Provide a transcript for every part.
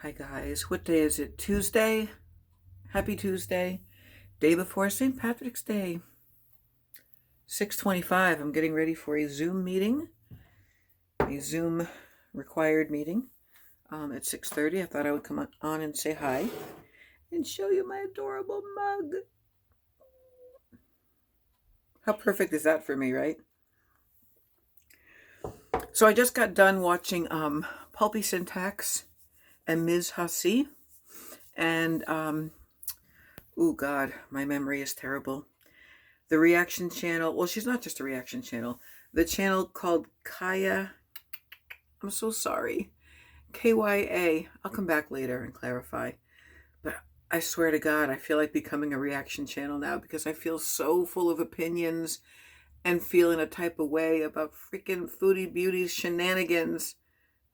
Hi guys, what day is it? Tuesday? Happy Tuesday. Day before St. Patrick's Day. 6:25. I'm getting ready for a Zoom meeting. A Zoom required meeting at 6:30. I thought I would come on and say hi and show you my adorable mug. How perfect is that for me, right? So I just got done watching Pulpy Syntax and Ms. Hussey. And oh God, my memory is terrible. The reaction channel, well, she's not just a reaction channel. The channel called Kaya, I'm so sorry, KYA. I'll come back later and clarify. But I swear to God, I feel like becoming a reaction channel now because I feel so full of opinions and feeling a type of way about freaking Foodie Beauty's shenanigans,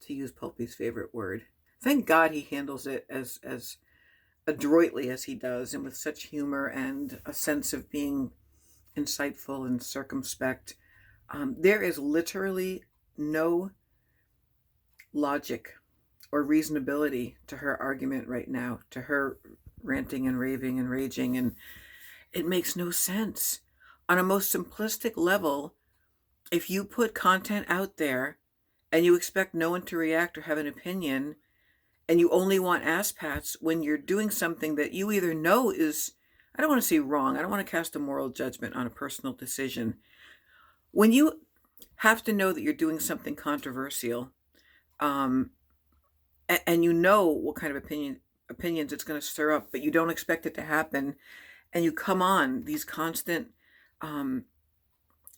to use Pulpy's favorite word. Thank God he handles it as adroitly as he does, and with such humor and a sense of being insightful and circumspect. There is literally no logic or reasonability to her argument right now, to her ranting and raving and raging, and it makes no sense. On a most simplistic level, if you put content out there and you expect no one to react or have an opinion, and you only want ass pats when you're doing something that you either know is, I don't want to say wrong, I don't want to cast a moral judgment on a personal decision. When you have to know that you're doing something controversial, um, and you know what kind of opinions it's going to stir up, but you don't expect it to happen, and you come on these constant um,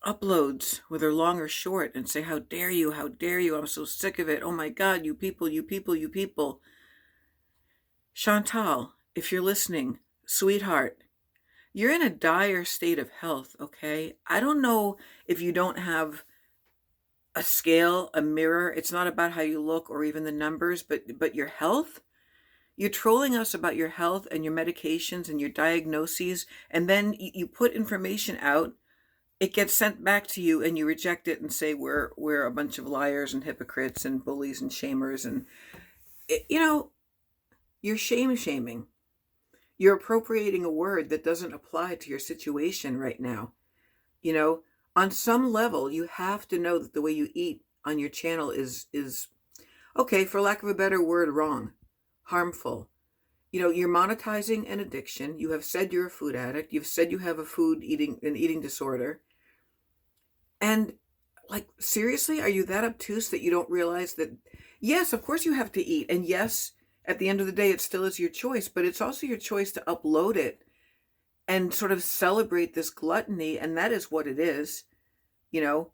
uploads, whether long or short, and say, "How dare you? How dare you? I'm so sick of it. Oh my God, you people, you people, you people." Chantal, if you're listening, sweetheart, you're in a dire state of health, okay? I don't know if you don't have a scale, a mirror. It's not about how you look or even the numbers, but your health. You're trolling us about your health and your medications and your diagnoses, and then you put information out. It gets sent back to you, and you reject it and say we're a bunch of liars and hypocrites and bullies and shamers, and you're shaming. You're appropriating a word that doesn't apply to your situation right now. You know, on some level, you have to know that the way you eat on your channel is okay, for lack of a better word, wrong, harmful. You're monetizing an addiction. You have said you're a food addict. You've said you have an eating disorder. And like, seriously, are you that obtuse that you don't realize that, yes, of course you have to eat. And yes, at the end of the day, it still is your choice, but it's also your choice to upload it and sort of celebrate this gluttony. And that is what it is, you know?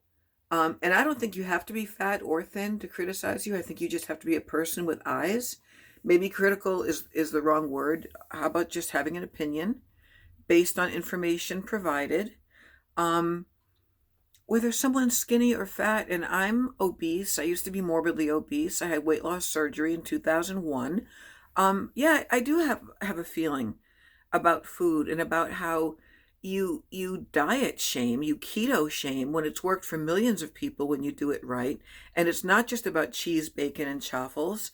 And I don't think you have to be fat or thin to criticize you. I think you just have to be a person with eyes. Maybe critical is the wrong word. How about just having an opinion based on information provided? Whether someone's skinny or fat, and I'm obese, I used to be morbidly obese. I had weight loss surgery in 2001. Yeah, I do have a feeling about food and about how you diet shame, you keto shame when it's worked for millions of people when you do it right. And it's not just about cheese, bacon, and chaffles.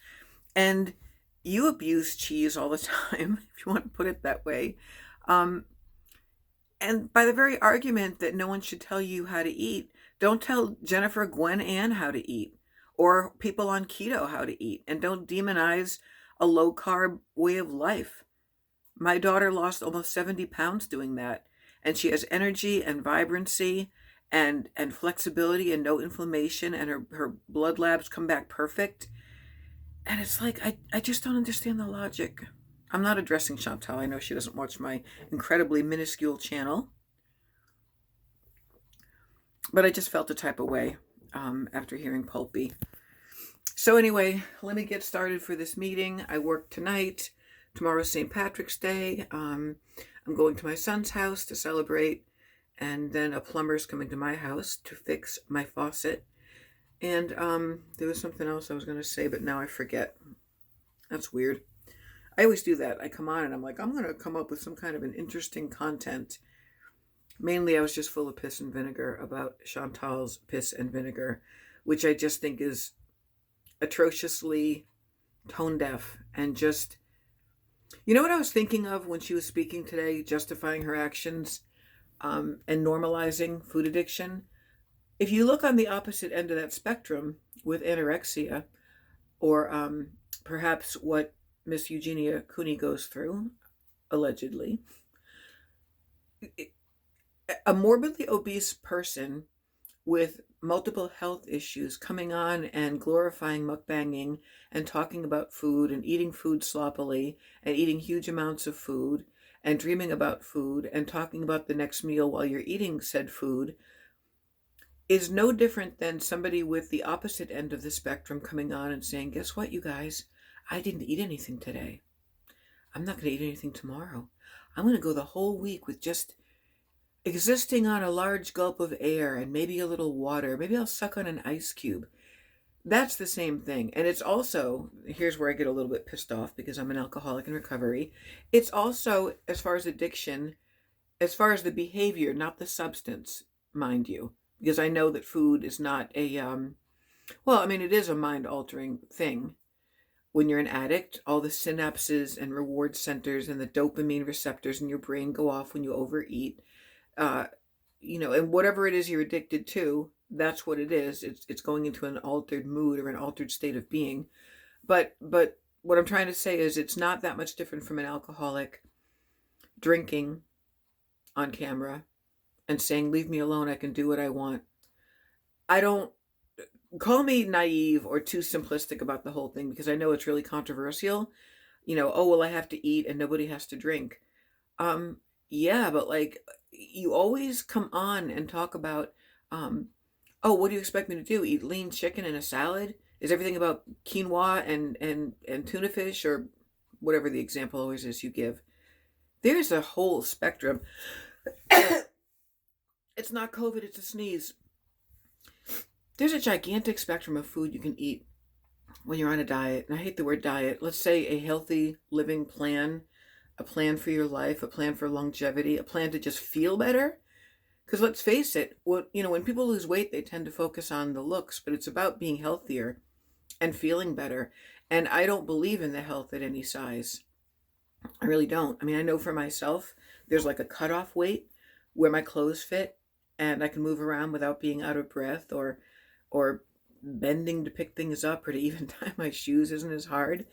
And you abuse cheese all the time, if you want to put it that way. Um, and by the very argument that no one should tell you how to eat, don't tell Jennifer Gwen Ann how to eat or people on keto how to eat. And don't demonize a low carb way of life. My daughter lost almost 70 pounds doing that. And she has energy and vibrancy and flexibility and no inflammation. And her blood labs come back perfect. And it's like, I just don't understand the logic. I'm not addressing Chantal. I know she doesn't watch my incredibly minuscule channel. But I just felt a type of way after hearing Pulpy. So anyway, let me get started for this meeting. I work tonight. Tomorrow's St. Patrick's Day. I'm going to my son's house to celebrate. And then a plumber's coming to my house to fix my faucet. And there was something else I was going to say, but now I forget. That's weird. I always do that. I come on and I'm like, I'm going to come up with some kind of an interesting content. Mainly, I was just full of piss and vinegar about Chantal's piss and vinegar, which I just think is atrociously tone deaf and just, you know what I was thinking of when she was speaking today, justifying her actions and normalizing food addiction? If you look on the opposite end of that spectrum with anorexia, or perhaps what Miss Eugenia Cooney goes through, allegedly, a morbidly obese person with multiple health issues coming on and glorifying mukbanging and talking about food and eating food sloppily and eating huge amounts of food and dreaming about food and talking about the next meal while you're eating said food is no different than somebody with the opposite end of the spectrum coming on and saying, guess what, you guys? I didn't eat anything today. I'm not going to eat anything tomorrow. I'm going to go the whole week with just existing on a large gulp of air and maybe a little water. Maybe I'll suck on an ice cube. That's the same thing. And it's also, here's where I get a little bit pissed off because I'm an alcoholic in recovery. It's also, as far as addiction, as far as the behavior, not the substance, mind you, because I know that food is not a, well, I mean, it is a mind altering thing. When you're an addict, all the synapses and reward centers and the dopamine receptors in your brain go off when you overeat. Uh, and whatever it is you're addicted to, that's what it is. It's going into an altered mood or an altered state of being. But what I'm trying to say is it's not that much different from an alcoholic drinking on camera and saying, leave me alone, I can do what I want. I don't call me naive or too simplistic about the whole thing because I know it's really controversial. Oh, well, I have to eat and nobody has to drink. Yeah, but like you always come on and talk about, oh, what do you expect me to do? Eat lean chicken and a salad? Is everything about quinoa and tuna fish or whatever the example always is you give? There's a whole spectrum. It's not COVID, it's a sneeze. There's a gigantic spectrum of food you can eat when you're on a diet. And I hate the word diet. Let's say a healthy living plan, a plan for your life, a plan for longevity, a plan to just feel better. Because let's face it, when people lose weight, they tend to focus on the looks, but it's about being healthier and feeling better. And I don't believe in the health at any size. I really don't. I mean, I know for myself, there's like a cutoff weight where my clothes fit and I can move around without being out of breath or bending to pick things up or to even tie my shoes isn't as hard.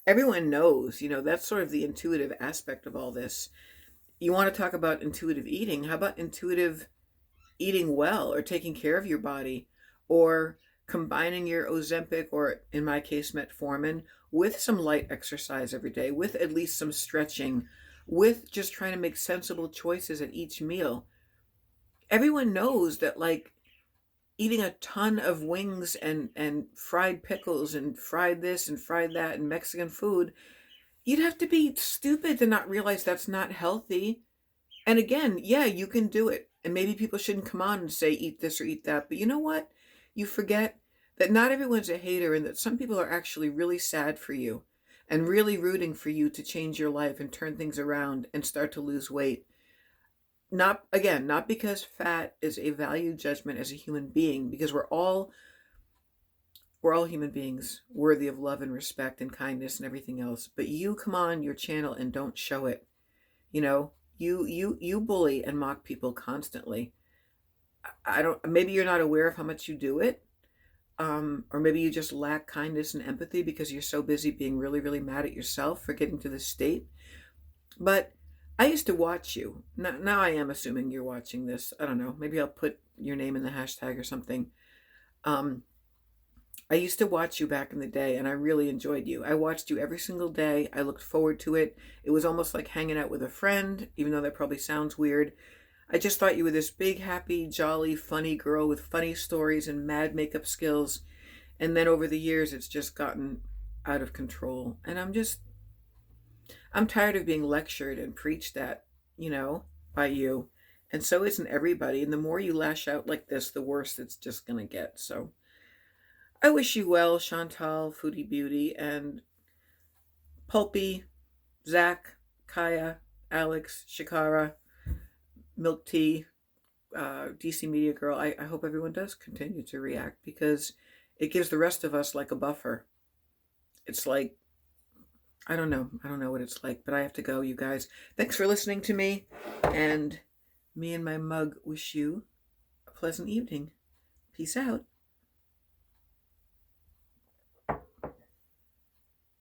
Everyone knows, that's sort of the intuitive aspect of all this. You want to talk about intuitive eating? How about intuitive eating well or taking care of your body or combining your Ozempic or, in my case, metformin with some light exercise every day, with at least some stretching, with just trying to make sensible choices at each meal. Everyone knows that, like, eating a ton of wings and fried pickles and fried this and fried that and Mexican food, you'd have to be stupid to not realize that's not healthy. And again, yeah, you can do it. And maybe people shouldn't come on and say, eat this or eat that. But you know what? You forget that not everyone's a hater and that some people are actually really sad for you and really rooting for you to change your life and turn things around and start to lose weight. Not because fat is a value judgment as a human being, because we're all human beings worthy of love and respect and kindness and everything else. But you come on your channel and don't show it. You bully and mock people constantly. I don't, maybe you're not aware of how much you do it. Or maybe you just lack kindness and empathy because you're so busy being really, really mad at yourself for getting to this state. But I used to watch you. Now I am assuming you're watching this. I don't know. Maybe I'll put your name in the hashtag or something. I used to watch you back in the day and I really enjoyed you. I watched you every single day. I looked forward to it. It was almost like hanging out with a friend, even though that probably sounds weird. I just thought you were this big, happy, jolly, funny girl with funny stories and mad makeup skills. And then over the years, it's just gotten out of control. And I'm tired of being lectured and preached at, by you. And so isn't everybody. And the more you lash out like this, the worse it's just going to get. So I wish you well, Chantal, Foodie Beauty, and Pulpy, Zach, Kaya, Alex, Shikara, Milk Tea, DC Media Girl. I hope everyone does continue to react because it gives the rest of us like a buffer. It's like I don't know. I don't know what it's like, but I have to go, you guys. Thanks for listening to me. And me and my mug wish you a pleasant evening. Peace out.